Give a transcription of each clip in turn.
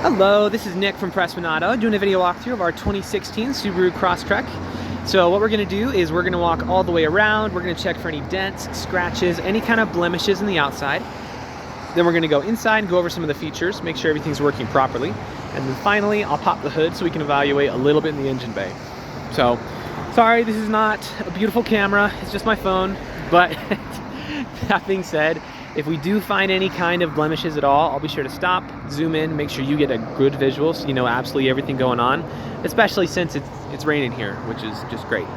Hello, this is Nick from Prestman doing a video walkthrough of our 2016 Subaru Crosstrek. So what we're going to do is we're going to walk all the way around. We're going to check for any dents, scratches, any kind of blemishes in the outside. Then we're going to go inside and go over some of the features, make sure everything's working properly. And then finally, I'll pop the hood so we can evaluate a little bit in the engine bay. So, sorry, this is not a beautiful camera. It's just my phone. But that being said, if we do find any kind of blemishes at all, I'll be sure to stop, zoom in, make sure you get a good visual so you know absolutely everything going on, especially since it's raining here, which is just great.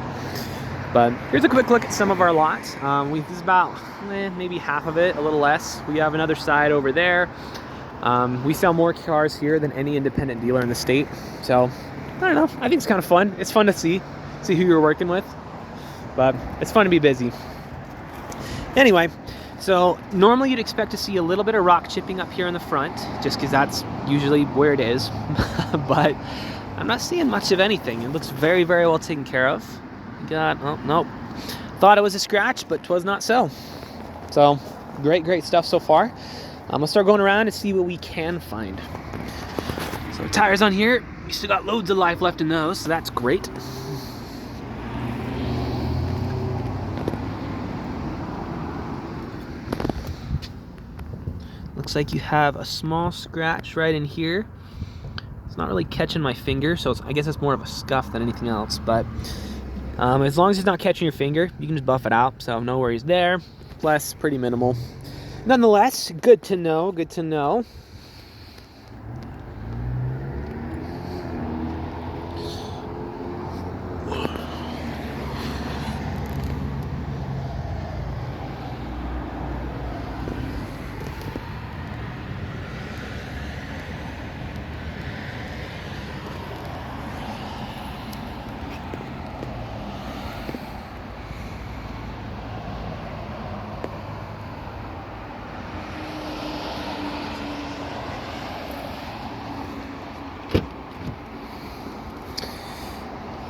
But here's a quick look at some of our lots. This is about maybe half of it, a little less. We have another side over there. We sell more cars here than any independent dealer in the state. So, I don't know, I think it's kind of fun. It's fun to see who you're working with, but it's fun to be busy. Anyway, so normally you'd expect to see a little bit of rock chipping up here in the front, just because that's usually where it is, but I'm not seeing much of anything. It looks very, very well taken care of. Oh, nope. Thought it was a scratch, but 'twas not so. So, great stuff so far. I'm gonna start going around and see what we can find. So tires on here, we still got loads of life left in those, so that's great. Looks like you have a small scratch right in here. It's not really catching my finger, so I guess it's more of a scuff than anything else, but as long as it's not catching your finger, you can just buff it out, so no worries there. Plus, pretty minimal. Nonetheless, good to know, good to know.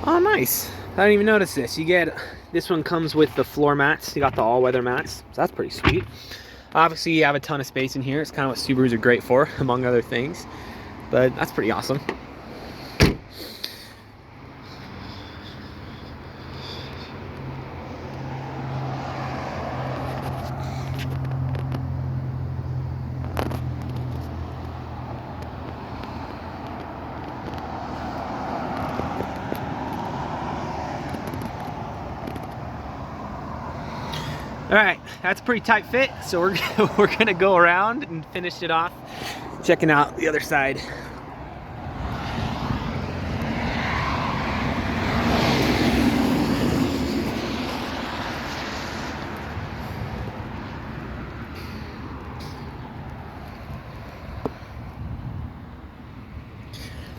Oh, nice. I didn't even notice this. This one comes with the floor mats. You got the all-weather mats, so that's pretty sweet. Obviously, you have a ton of space in here. It's kind of what Subarus are great for, among other things. But that's pretty awesome. All right, that's a pretty tight fit, so we're gonna go around and finish it off, checking out the other side.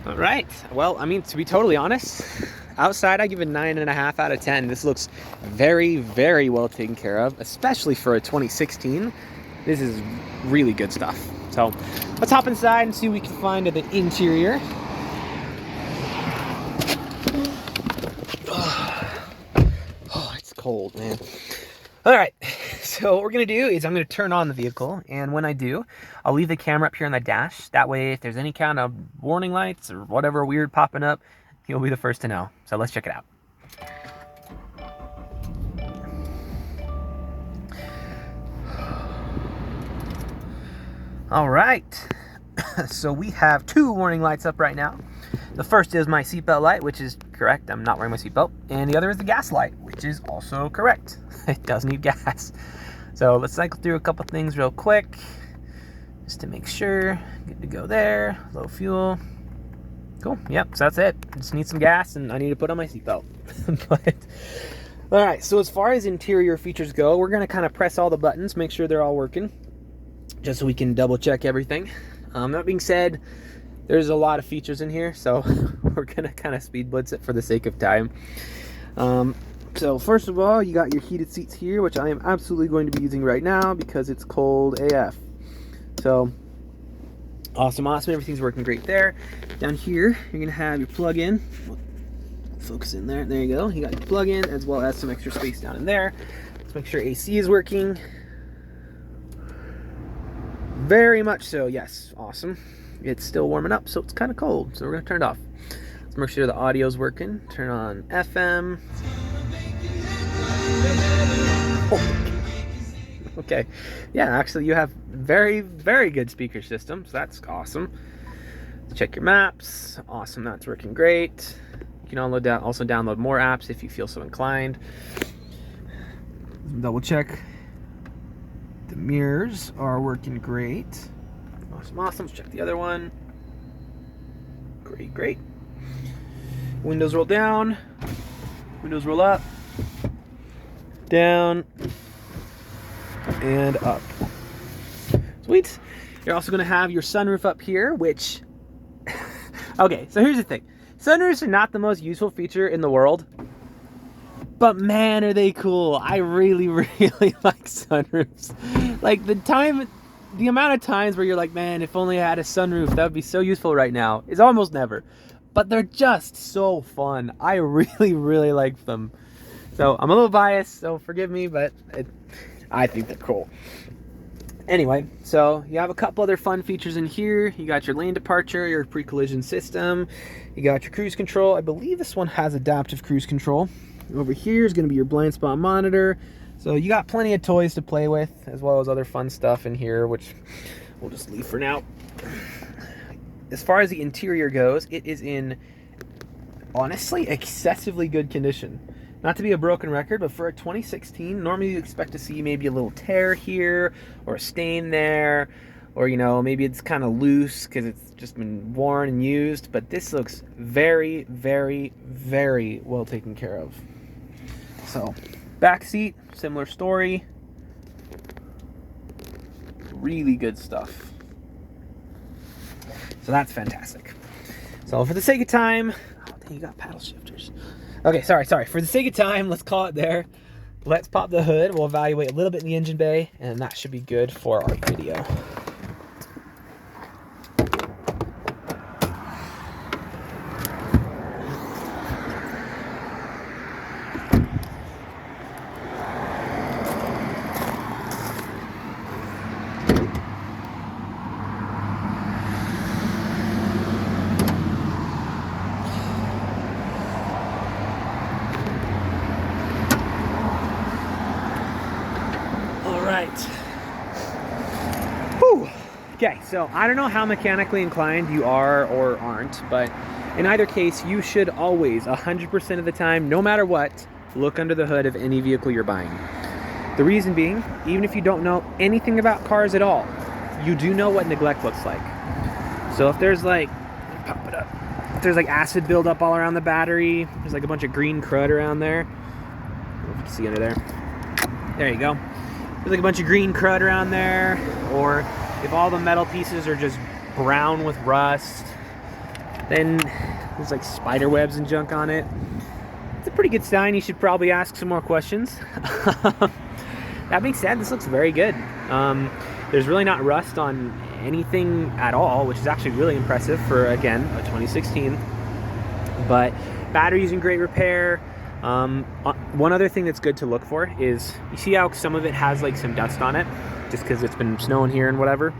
All right, well, I mean, to be totally honest, outside I give it 9.5 out of 10. This looks very, very well taken care of, especially for a 2016. This is really good stuff. So let's hop inside and see what we can find in the interior. Oh, it's cold, man. All right, so what we're gonna do is I'm gonna turn on the vehicle, and when I do, I'll leave the camera up here on the dash. That way, if there's any kind of warning lights or whatever weird popping up, you'll be the first to know. So let's check it out. All right, so we have 2 warning lights up right now. The first is my seatbelt light, which is correct. I'm not wearing my seatbelt. And the other is the gas light, which is also correct. It does need gas. So let's cycle through a couple things real quick, just to make sure. Good to go there. Low fuel. Cool. Yep, so that's it. Just need some gas, and I need to put on my seatbelt. But all right, so as far as interior features go, we're going to kind of press all the buttons, make sure they're all working, just so we can double check everything. That being said, there's a lot of features in here, so we're going to kind of speed blitz it for the sake of time. So first of all, you got your heated seats here, which I am absolutely going to be using right now because it's cold AF. So awesome, everything's working great there. Down here, you're gonna have your plug-in. Focus in there, there you go. You got your plug-in as well as some extra space down in there. Let's make sure AC is working. Very much so, yes. Awesome. It's still warming up, so it's kind of cold, so we're going to turn it off. Let's make sure the audio's working. Turn on FM. Okay. Yeah, actually you have very, very good speaker systems. That's awesome. Check your maps. Awesome, that's working great. You can also download more apps if you feel so inclined. Double check. The mirrors are working great. Awesome, awesome. Let's check the other one. Great, great. Windows roll down. Windows roll up. Down. And up. Sweet. You're also going to have your sunroof up here, which... Okay, so here's the thing. Sunroofs are not the most useful feature in the world. But man, are they cool. I really, really like sunroofs. Like the amount of times where you're like, man, if only I had a sunroof, that would be so useful right now, is almost never. But they're just so fun. I really, really like them. So I'm a little biased, so forgive me, but I think they're cool. Anyway, so you have a couple other fun features in here. You got your lane departure, your pre-collision system. You got your cruise control. I believe this one has adaptive cruise control. Over here is going to be your blind spot monitor. So you got plenty of toys to play with, as well as other fun stuff in here, which we'll just leave for now. As far as the interior goes, it is in, honestly, excessively good condition. Not to be a broken record, but for a 2016, normally you expect to see maybe a little tear here, or a stain there, or, you know, maybe it's kind of loose because it's just been worn and used, but this looks very, very, very well taken care of. So, back seat, similar story. Really good stuff. So that's fantastic. So for the sake of time, oh dang, you got paddle shifters. Okay, sorry. For the sake of time, let's call it there. Let's pop the hood. We'll evaluate a little bit in the engine bay, and that should be good for our video. Whew. Okay, so I don't know how mechanically inclined you are or aren't, but in either case, you should always, 100% of the time, no matter what, look under the hood of any vehicle you're buying. The reason being, even if you don't know anything about cars at all, you do know what neglect looks like. So if there's like, pop it up, if there's like acid buildup all around the battery, there's like a bunch of green crud around there. I don't know if you can see under there. There you go. There's like a bunch of green crud around there, or if all the metal pieces are just brown with rust, then there's like spider webs and junk on it. It's a pretty good sign. You should probably ask some more questions. That being said, this looks very good. There's really not rust on anything at all, which is actually really impressive for, again, a 2016. But battery's in great repair. One other thing that's good to look for is, you see how some of it has like some dust on it, just because it's been snowing here and whatever.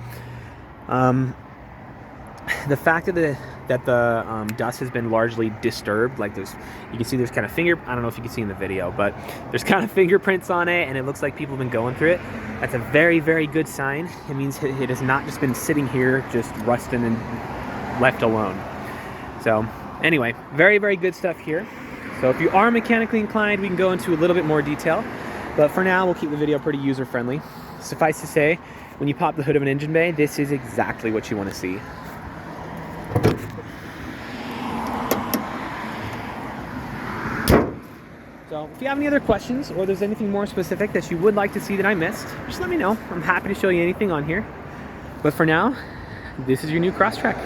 The fact that the dust has been largely disturbed, like you can see there's kind of I don't know if you can see in the video, but there's kind of fingerprints on it, and it looks like people have been going through it. That's a very, very good sign. It means it has not just been sitting here, just rusting and left alone. So anyway, very, very good stuff here. So if you are mechanically inclined, we can go into a little bit more detail, but for now, we'll keep the video pretty user-friendly. Suffice to say, when you pop the hood of an engine bay, this is exactly what you want to see. So if you have any other questions, or there's anything more specific that you would like to see that I missed, just let me know. I'm happy to show you anything on here. But for now, this is your new Crosstrek.